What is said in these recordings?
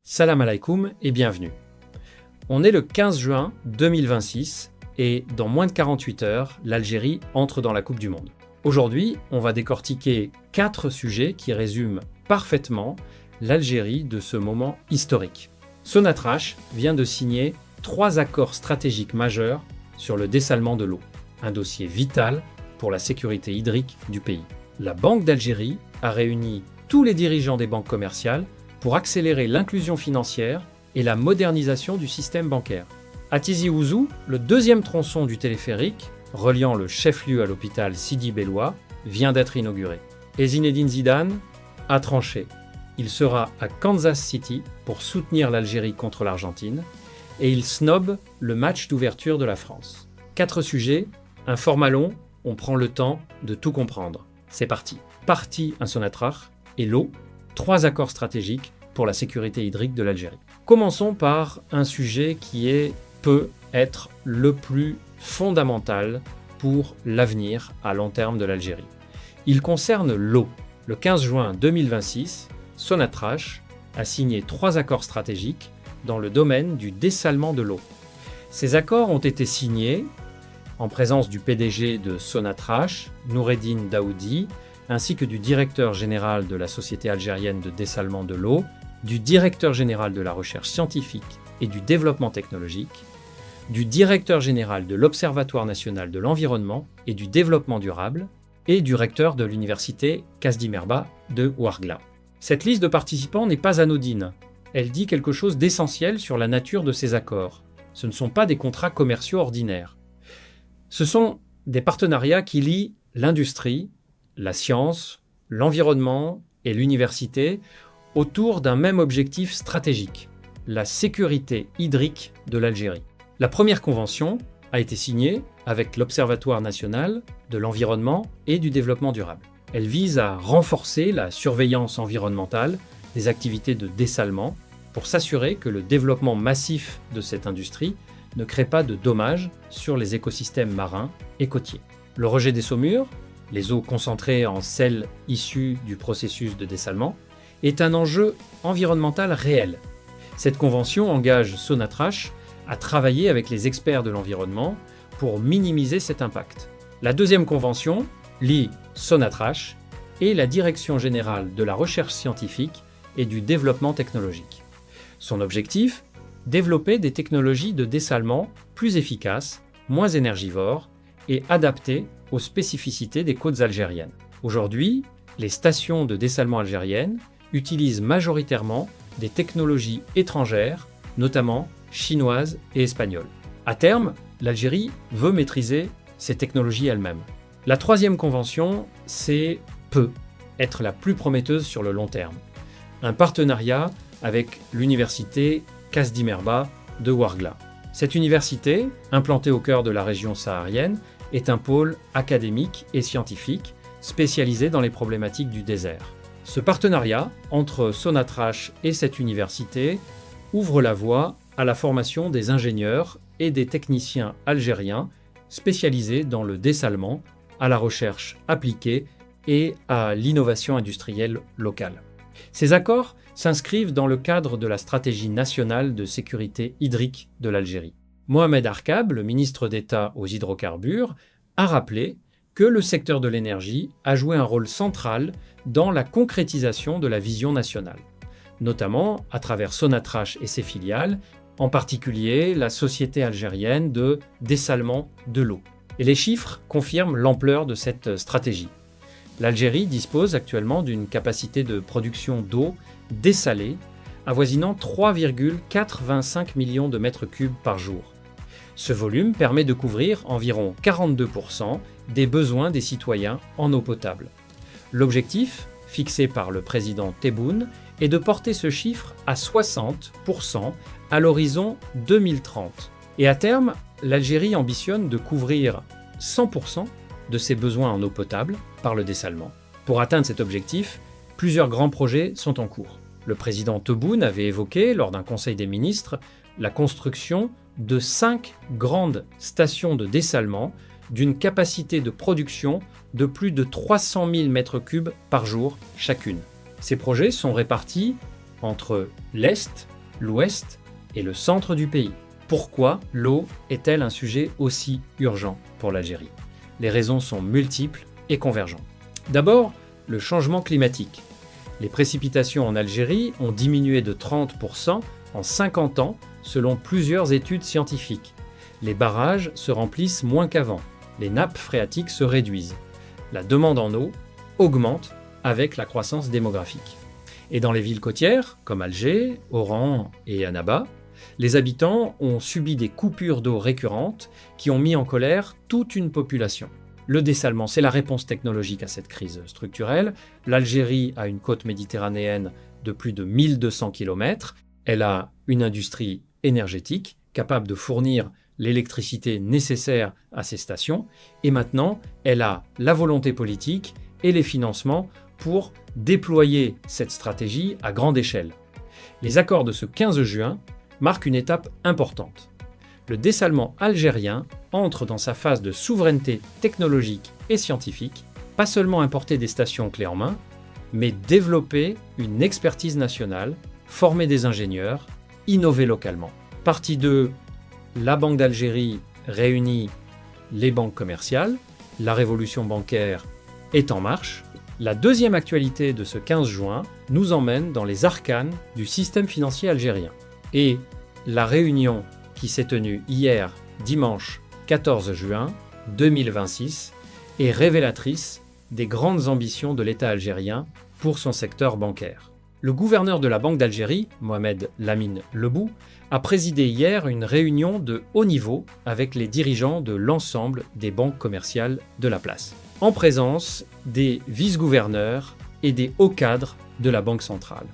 Salam alaikum et bienvenue. On est le 15 juin 2026 et dans moins de 48 heures, l'Algérie entre dans la Coupe du Monde. Aujourd'hui, on va décortiquer 4 sujets qui résument parfaitement l'Algérie de ce moment historique. Sonatrach vient de signer 3 accords stratégiques majeurs sur le dessalement de l'eau, un dossier vital pour la sécurité hydrique du pays. La Banque d'Algérie a réuni tous les dirigeants des banques commerciales pour accélérer l'inclusion financière et la modernisation du système bancaire. À Tizi Ouzou, le deuxième tronçon du téléphérique, reliant le chef-lieu à l'hôpital Sidi Bellois, vient d'être inauguré. Et Zinedine Zidane a tranché. Il sera à Kansas City pour soutenir l'Algérie contre l'Argentine et il snobe le match d'ouverture de la France. 4 sujets, un format long, on prend le temps de tout comprendre. C'est parti. Parti un Sonatrach et l'eau, 3 accords stratégiques pour la sécurité hydrique de l'Algérie. Commençons par un sujet qui peut être le plus fondamental pour l'avenir à long terme de l'Algérie. Il concerne l'eau. Le 15 juin 2026, Sonatrach a signé 3 accords stratégiques dans le domaine du dessalement de l'eau. Ces accords ont été signés en présence du PDG de Sonatrach, Noureddine Daoudi, ainsi que du directeur général de la Société algérienne de dessalement de l'eau, du directeur général de la recherche scientifique et du développement technologique, du directeur général de l'Observatoire national de l'environnement et du développement durable, et du recteur de l'université Kasdi Merba de Ouargla. Cette liste de participants n'est pas anodine. Elle dit quelque chose d'essentiel sur la nature de ces accords. Ce ne sont pas des contrats commerciaux ordinaires. Ce sont des partenariats qui lient l'industrie, la science, l'environnement et l'université autour d'un même objectif stratégique, la sécurité hydrique de l'Algérie. La première convention a été signée avec l'Observatoire national de l'environnement et du développement durable. Elle vise à renforcer la surveillance environnementale des activités de dessalement pour s'assurer que le développement massif de cette industrie ne crée pas de dommages sur les écosystèmes marins et côtiers. Le rejet des saumures, les eaux concentrées en sel issues du processus de dessalement, est un enjeu environnemental réel. Cette convention engage Sonatrach à travailler avec les experts de l'environnement pour minimiser cet impact. La deuxième convention lie Sonatrach et la Direction générale de la recherche scientifique et du développement technologique. Son objectif, développer des technologies de dessalement plus efficaces, moins énergivores et adaptées aux spécificités des côtes algériennes. Aujourd'hui, les stations de dessalement algériennes utilisent majoritairement des technologies étrangères, notamment chinoises et espagnoles. À terme, l'Algérie veut maîtriser ces technologies elle-même. La troisième convention, peut être la plus prometteuse sur le long terme. Un partenariat avec l'université Kasdi Merba de Ouargla. Cette université, implantée au cœur de la région saharienne, est un pôle académique et scientifique spécialisé dans les problématiques du désert. Ce partenariat entre Sonatrach et cette université ouvre la voie à la formation des ingénieurs et des techniciens algériens spécialisés dans le dessalement, à la recherche appliquée et à l'innovation industrielle locale. Ces accords s'inscrivent dans le cadre de la stratégie nationale de sécurité hydrique de l'Algérie. Mohamed Arkab, le ministre d'État aux hydrocarbures, a rappelé que le secteur de l'énergie a joué un rôle central dans la concrétisation de la vision nationale, notamment à travers Sonatrach et ses filiales, en particulier la Société algérienne de dessalement de l'eau. Et les chiffres confirment l'ampleur de cette stratégie. L'Algérie dispose actuellement d'une capacité de production d'eau dessalée avoisinant 3,425 millions de mètres cubes par jour. Ce volume permet de couvrir environ 42% des besoins des citoyens en eau potable. L'objectif, fixé par le président Tebboune, est de porter ce chiffre à 60% à l'horizon 2030. Et à terme, l'Algérie ambitionne de couvrir 100% de ses besoins en eau potable par le dessalement. Pour atteindre cet objectif, plusieurs grands projets sont en cours. Le président Tebboune avait évoqué, lors d'un conseil des ministres, la construction de 5 grandes stations de dessalement d'une capacité de production de plus de 300 000 m3 par jour chacune. Ces projets sont répartis entre l'Est, l'ouest et le centre du pays. Pourquoi l'eau est-elle un sujet aussi urgent pour l'Algérie? Les raisons sont multiples et convergentes. D'abord, le changement climatique. Les précipitations en Algérie ont diminué de 30% en 50 ans selon plusieurs études scientifiques. Les barrages se remplissent moins qu'avant, les nappes phréatiques se réduisent. La demande en eau augmente avec la croissance démographique. Et dans les villes côtières, comme Alger, Oran et Annaba, les habitants ont subi des coupures d'eau récurrentes qui ont mis en colère toute une population. Le dessalement, c'est la réponse technologique à cette crise structurelle. L'Algérie a une côte méditerranéenne de plus de 1200 km. Elle a une industrie énergétique capable de fournir l'électricité nécessaire à ses stations. Et maintenant, elle a la volonté politique et les financements pour déployer cette stratégie à grande échelle. Les accords de ce 15 juin marque une étape importante. Le dessalement algérien entre dans sa phase de souveraineté technologique et scientifique, pas seulement importer des stations clés en main, mais développer une expertise nationale, former des ingénieurs, innover localement. Partie 2, la Banque d'Algérie réunit les banques commerciales, la révolution bancaire est en marche. La deuxième actualité de ce 15 juin nous emmène dans les arcanes du système financier algérien. Et la réunion qui s'est tenue hier, dimanche 14 juin 2026, est révélatrice des grandes ambitions de l'État algérien pour son secteur bancaire. Le gouverneur de la Banque d'Algérie, Mohamed Lamine Lebou, a présidé hier une réunion de haut niveau avec les dirigeants de l'ensemble des banques commerciales de la place, en présence des vice-gouverneurs et des hauts cadres de la Banque centrale.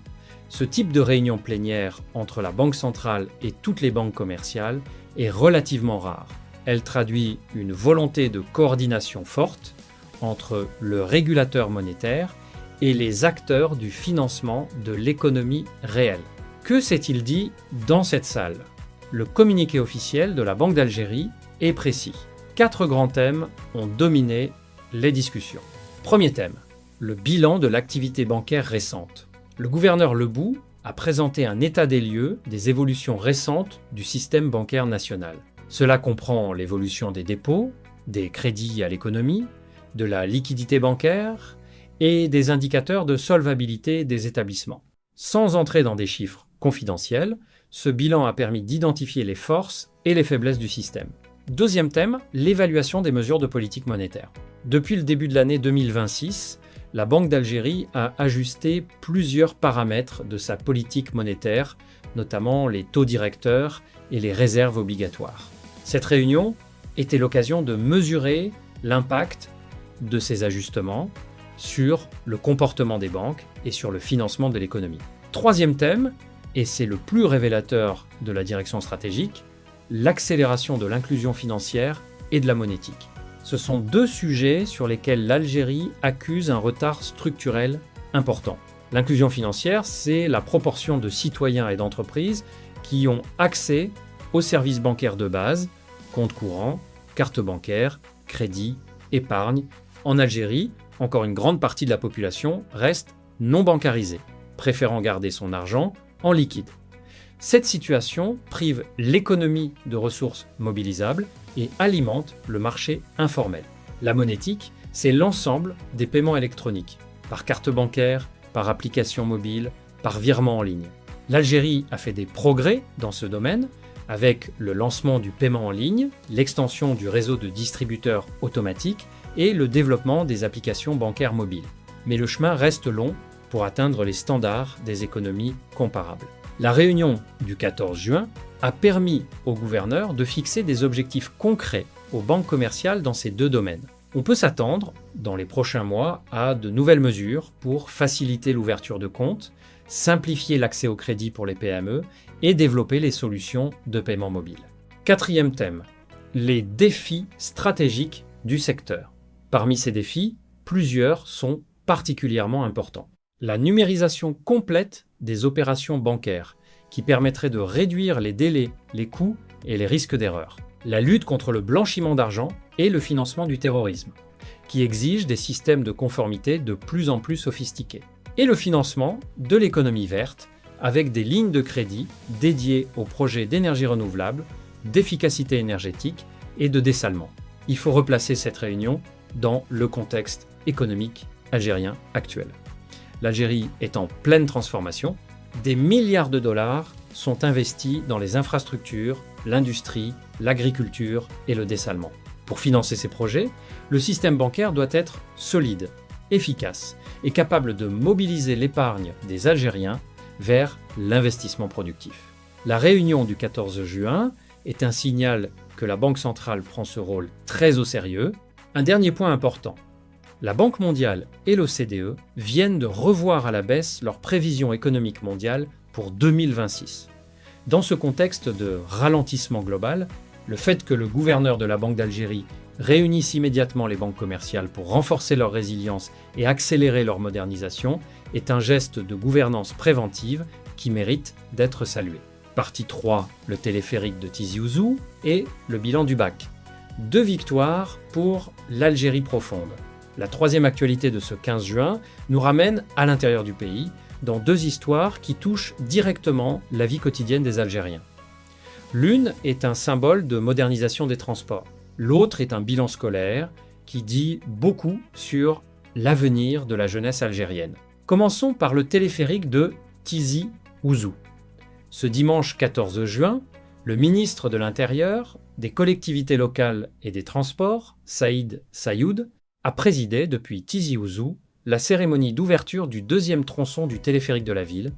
Ce type de réunion plénière entre la Banque centrale et toutes les banques commerciales est relativement rare. Elle traduit une volonté de coordination forte entre le régulateur monétaire et les acteurs du financement de l'économie réelle. Que s'est-il dit dans cette salle? Le communiqué officiel de la Banque d'Algérie est précis. 4 grands thèmes ont dominé les discussions. Premier thème, le bilan de l'activité bancaire récente. Le gouverneur Lebou a présenté un état des lieux des évolutions récentes du système bancaire national. Cela comprend l'évolution des dépôts, des crédits à l'économie, de la liquidité bancaire et des indicateurs de solvabilité des établissements. Sans entrer dans des chiffres confidentiels, ce bilan a permis d'identifier les forces et les faiblesses du système. Deuxième thème, l'évaluation des mesures de politique monétaire. Depuis le début de l'année 2026, la Banque d'Algérie a ajusté plusieurs paramètres de sa politique monétaire, notamment les taux directeurs et les réserves obligatoires. Cette réunion était l'occasion de mesurer l'impact de ces ajustements sur le comportement des banques et sur le financement de l'économie. Troisième thème, et c'est le plus révélateur de la direction stratégique, l'accélération de l'inclusion financière et de la monétique. Ce sont 2 sujets sur lesquels l'Algérie accuse un retard structurel important. L'inclusion financière, c'est la proportion de citoyens et d'entreprises qui ont accès aux services bancaires de base, compte courant, carte bancaire, crédit, épargne. En Algérie, encore une grande partie de la population reste non bancarisée, préférant garder son argent en liquide. Cette situation prive l'économie de ressources mobilisables et alimente le marché informel. La monétique, c'est l'ensemble des paiements électroniques, par carte bancaire, par application mobile, par virement en ligne. L'Algérie a fait des progrès dans ce domaine avec le lancement du paiement en ligne, l'extension du réseau de distributeurs automatiques et le développement des applications bancaires mobiles. Mais le chemin reste long pour atteindre les standards des économies comparables. La réunion du 14 juin a permis au gouverneur de fixer des objectifs concrets aux banques commerciales dans ces 2 domaines. On peut s'attendre, dans les prochains mois, à de nouvelles mesures pour faciliter l'ouverture de comptes, simplifier l'accès au crédit pour les PME et développer les solutions de paiement mobile. Quatrième thème, les défis stratégiques du secteur. Parmi ces défis, plusieurs sont particulièrement importants. La numérisation complète des opérations bancaires, qui permettrait de réduire les délais, les coûts et les risques d'erreur. La lutte contre le blanchiment d'argent et le financement du terrorisme, qui exige des systèmes de conformité de plus en plus sophistiqués. Et le financement de l'économie verte, avec des lignes de crédit dédiées aux projets d'énergie renouvelable, d'efficacité énergétique et de dessalement. Il faut replacer cette réunion dans le contexte économique algérien actuel. L'Algérie est en pleine transformation. Des milliards de dollars sont investis dans les infrastructures, l'industrie, l'agriculture et le dessalement. Pour financer ces projets, le système bancaire doit être solide, efficace et capable de mobiliser l'épargne des Algériens vers l'investissement productif. La réunion du 14 juin est un signal que la Banque centrale prend ce rôle très au sérieux. Un dernier point important. La Banque mondiale et l'OCDE viennent de revoir à la baisse leurs prévisions économiques mondiales pour 2026. Dans ce contexte de ralentissement global, le fait que le gouverneur de la Banque d'Algérie réunisse immédiatement les banques commerciales pour renforcer leur résilience et accélérer leur modernisation est un geste de gouvernance préventive qui mérite d'être salué. Partie 3, le téléphérique de Tizi Ouzou et le bilan du bac. 2 victoires pour l'Algérie profonde. La troisième actualité de ce 15 juin nous ramène à l'intérieur du pays, dans 2 histoires qui touchent directement la vie quotidienne des Algériens. L'une est un symbole de modernisation des transports. L'autre est un bilan scolaire qui dit beaucoup sur l'avenir de la jeunesse algérienne. Commençons par le téléphérique de Tizi Ouzou. Ce dimanche 14 juin, le ministre de l'Intérieur, des collectivités locales et des transports, Saïd Sayoud, a présidé depuis Tizi Ouzou la cérémonie d'ouverture du 2e tronçon du téléphérique de la ville,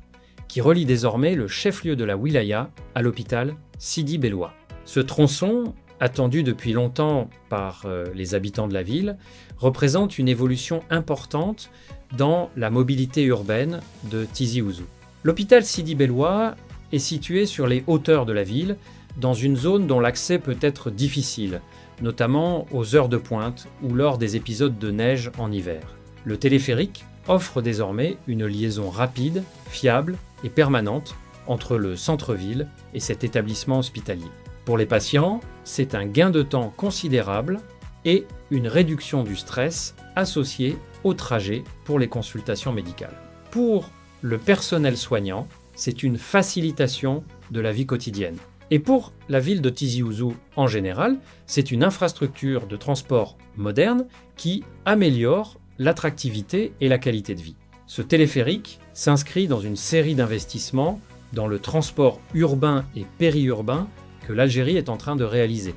qui relie désormais le chef-lieu de la wilaya à l'hôpital Sidi Belloua. Ce tronçon, attendu depuis longtemps par les habitants de la ville, représente une évolution importante dans la mobilité urbaine de Tizi Ouzou. L'hôpital Sidi Belloua est situé sur les hauteurs de la ville, dans une zone dont l'accès peut être difficile, notamment aux heures de pointe ou lors des épisodes de neige en hiver. Le téléphérique offre désormais une liaison rapide, fiable et permanente entre le centre-ville et cet établissement hospitalier. Pour les patients, c'est un gain de temps considérable et une réduction du stress associé au trajet pour les consultations médicales. Pour le personnel soignant, c'est une facilitation de la vie quotidienne. Et pour la ville de Tizi Ouzou en général, c'est une infrastructure de transport moderne qui améliore l'attractivité et la qualité de vie. Ce téléphérique s'inscrit dans une série d'investissements dans le transport urbain et périurbain que l'Algérie est en train de réaliser.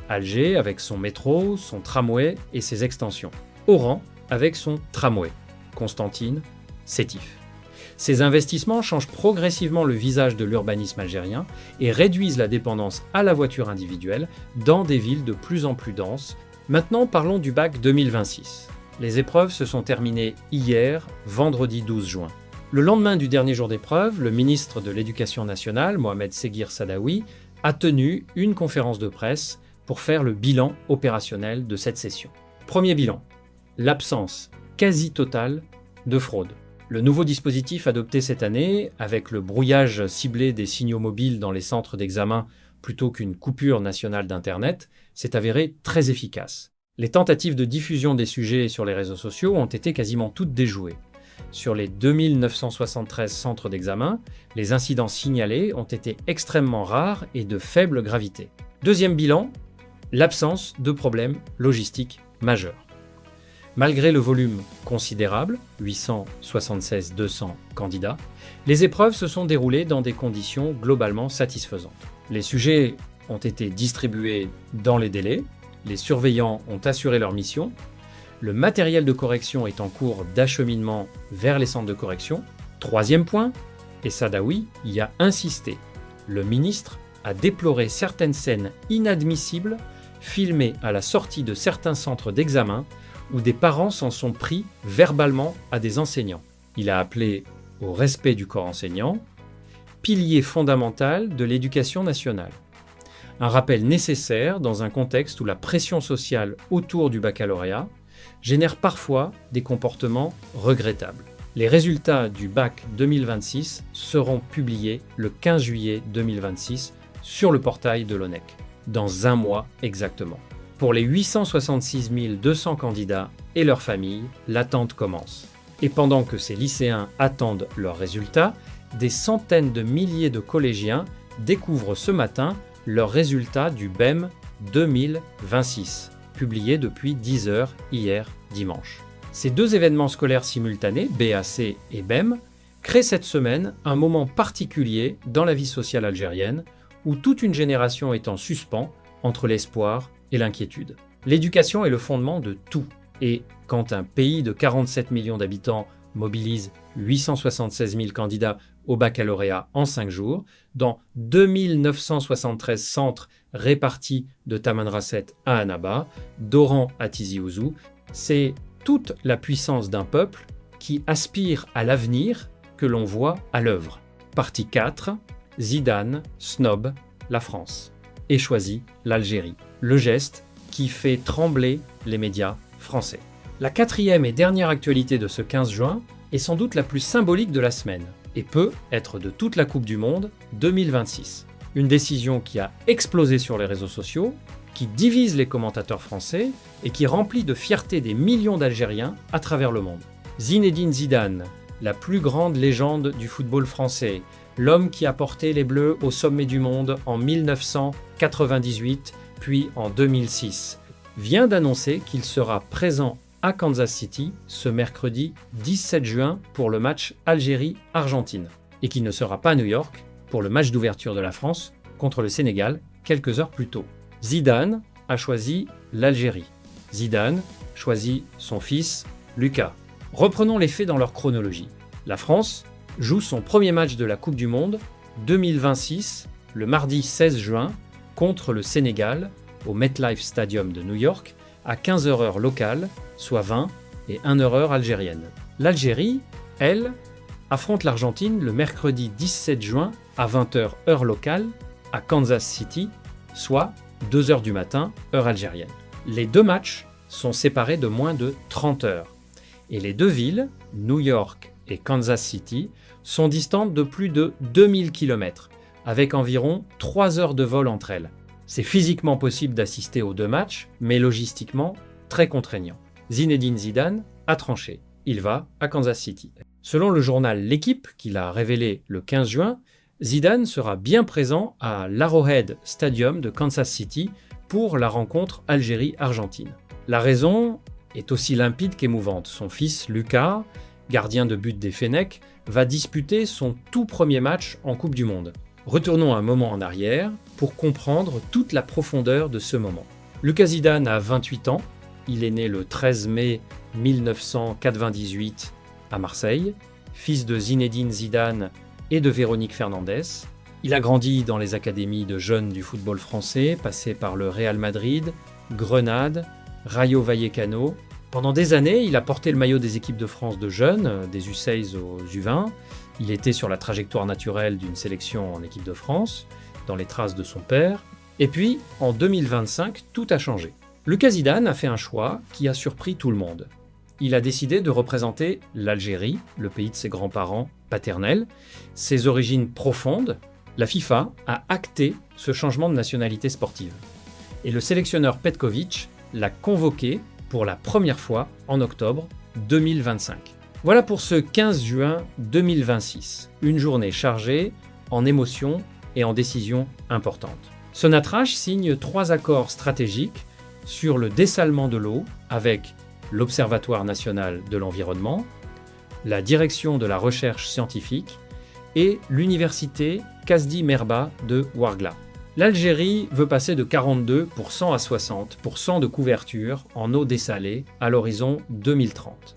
Alger avec son métro, son tramway et ses extensions. Oran avec son tramway. Constantine, Sétif. Ces investissements changent progressivement le visage de l'urbanisme algérien et réduisent la dépendance à la voiture individuelle dans des villes de plus en plus denses. Maintenant, parlons du bac 2026. Les épreuves se sont terminées hier, vendredi 12 juin. Le lendemain du dernier jour d'épreuve, le ministre de l'Éducation nationale, Mohamed Seguir Sadawi, a tenu une conférence de presse pour faire le bilan opérationnel de cette session. Premier bilan, l'absence quasi totale de fraude. Le nouveau dispositif adopté cette année, avec le brouillage ciblé des signaux mobiles dans les centres d'examen plutôt qu'une coupure nationale d'Internet, s'est avéré très efficace. Les tentatives de diffusion des sujets sur les réseaux sociaux ont été quasiment toutes déjouées. Sur les 2973 centres d'examen, les incidents signalés ont été extrêmement rares et de faible gravité. Deuxième bilan, l'absence de problèmes logistiques majeurs. Malgré le volume considérable, 876-200 candidats, les épreuves se sont déroulées dans des conditions globalement satisfaisantes. Les sujets ont été distribués dans les délais, les surveillants ont assuré leur mission, le matériel de correction est en cours d'acheminement vers les centres de correction. Troisième point, et Sadawi y a insisté, le ministre a déploré certaines scènes inadmissibles filmées à la sortie de certains centres d'examen où des parents s'en sont pris verbalement à des enseignants. Il a appelé au respect du corps enseignant, pilier fondamental de l'éducation nationale. Un rappel nécessaire dans un contexte où la pression sociale autour du baccalauréat génère parfois des comportements regrettables. Les résultats du bac 2026 seront publiés le 15 juillet 2026 sur le portail de l'ONEC, dans un mois exactement. Pour les 866 200 candidats et leurs familles, l'attente commence. Et pendant que ces lycéens attendent leurs résultats, des centaines de milliers de collégiens découvrent ce matin leurs résultats du BEM 2026, publié depuis 10 heures hier dimanche. Ces deux événements scolaires simultanés, BAC et BEM, créent cette semaine un moment particulier dans la vie sociale algérienne où toute une génération est en suspens entre l'espoir et l'inquiétude. L'éducation est le fondement de tout. Et quand un pays de 47 millions d'habitants mobilise 876 000 candidats au baccalauréat en 5 jours, dans 2973 centres répartis de Tamanrasset à Annaba, d'Oran à Tizi Ouzou, c'est toute la puissance d'un peuple qui aspire à l'avenir que l'on voit à l'œuvre. Partie 4, Zidane snob la France et choisit l'Algérie. Le geste qui fait trembler les médias français. La quatrième et dernière actualité de ce 15 juin est sans doute la plus symbolique de la semaine et peut être de toute la Coupe du Monde 2026. Une décision qui a explosé sur les réseaux sociaux, qui divise les commentateurs français et qui remplit de fierté des millions d'Algériens à travers le monde. Zinedine Zidane, la plus grande légende du football français, l'homme qui a porté les Bleus au sommet du monde en 1998 puis en 2006, vient d'annoncer qu'il sera présent à Kansas City ce mercredi 17 juin pour le match Algérie-Argentine et qu'il ne sera pas à New York pour le match d'ouverture de la France contre le Sénégal quelques heures plus tôt. Zidane a choisi l'Algérie. Zidane choisit son fils Lucas. Reprenons les faits dans leur chronologie. La France joue son premier match de la Coupe du Monde 2026 le mardi 16 juin contre le Sénégal au MetLife Stadium de New York à 15h heure locale, soit 20 et 1h heure algérienne. L'Algérie, elle, affronte l'Argentine le mercredi 17 juin à 20h heure locale à Kansas City, soit 2h du matin, heure algérienne. Les deux matchs sont séparés de moins de 30 heures. Et les deux villes, New York et Kansas City, sont distantes de plus de 2000 km, avec environ 3 heures de vol entre elles. C'est physiquement possible d'assister aux deux matchs, mais logistiquement très contraignant. Zinedine Zidane a tranché. Il va à Kansas City. Selon le journal L'Équipe, qu'il a révélé le 15 juin, Zidane sera bien présent à l'Arrowhead Stadium de Kansas City pour la rencontre Algérie-Argentine. La raison est aussi limpide qu'émouvante. Son fils Lucas, gardien de but des Fennecs, va disputer son tout premier match en Coupe du Monde. Retournons un moment en arrière pour comprendre toute la profondeur de ce moment. Lucas Zidane a 28 ans, il est né le 13 mai 1998 à Marseille, fils de Zinedine Zidane et de Véronique Fernandez. Il a grandi dans les académies de jeunes du football français, passé par le Real Madrid, Grenade, Rayo Vallecano. Pendant des années, il a porté le maillot des équipes de France de jeunes, des U16 aux U20. Il était sur la trajectoire naturelle d'une sélection en équipe de France, dans les traces de son père. Et puis, en 2025, tout a changé. Lucas Zidane a fait un choix qui a surpris tout le monde. Il a décidé de représenter l'Algérie, le pays de ses grands-parents paternels, ses origines profondes. La FIFA a acté ce changement de nationalité sportive. Et le sélectionneur Petkovic l'a convoqué pour la première fois en octobre 2025. Voilà pour ce 15 juin 2026, une journée chargée en émotions et en décisions importantes. Sonatrach signe 3 accords stratégiques sur le dessalement de l'eau avec l'Observatoire national de l'environnement, la direction de la recherche scientifique et l'université Kasdi Merba de Ouargla. L'Algérie veut passer de 42% à 60% de couverture en eau dessalée à l'horizon 2030.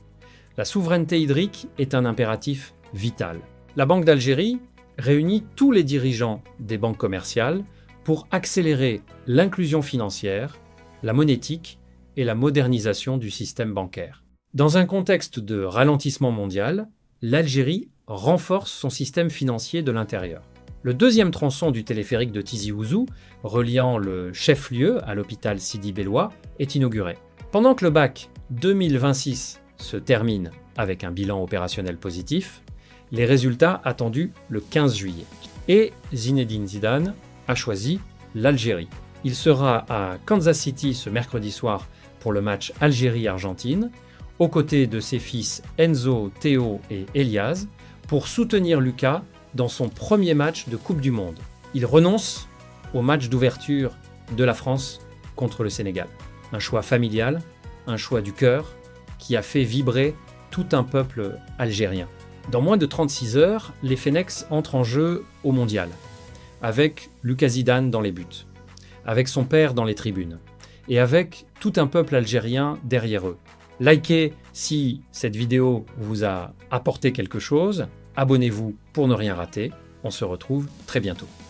La souveraineté hydrique est un impératif vital. La Banque d'Algérie réunit tous les dirigeants des banques commerciales pour accélérer l'inclusion financière, la monétique et la modernisation du système bancaire. Dans un contexte de ralentissement mondial, l'Algérie renforce son système financier de l'intérieur. Le deuxième tronçon du téléphérique de Tizi Ouzou, reliant le chef-lieu à l'hôpital Sidi Bellois, est inauguré. Pendant que le bac 2026 se termine avec un bilan opérationnel positif, les résultats attendus le 15 juillet. Et Zinedine Zidane a choisi l'Algérie. Il sera à Kansas City ce mercredi soir pour le match Algérie-Argentine, aux côtés de ses fils Enzo, Théo et Elias, pour soutenir Lucas dans son premier match de Coupe du Monde. Il renonce au match d'ouverture de la France contre le Sénégal. Un choix familial, un choix du cœur qui a fait vibrer tout un peuple algérien. Dans moins de 36 heures, les Fennecs entrent en jeu au Mondial, avec Lucas Zidane dans les buts, avec son père dans les tribunes, et avec tout un peuple algérien derrière eux. Likez si cette vidéo vous a apporté quelque chose, abonnez-vous pour ne rien rater, on se retrouve très bientôt.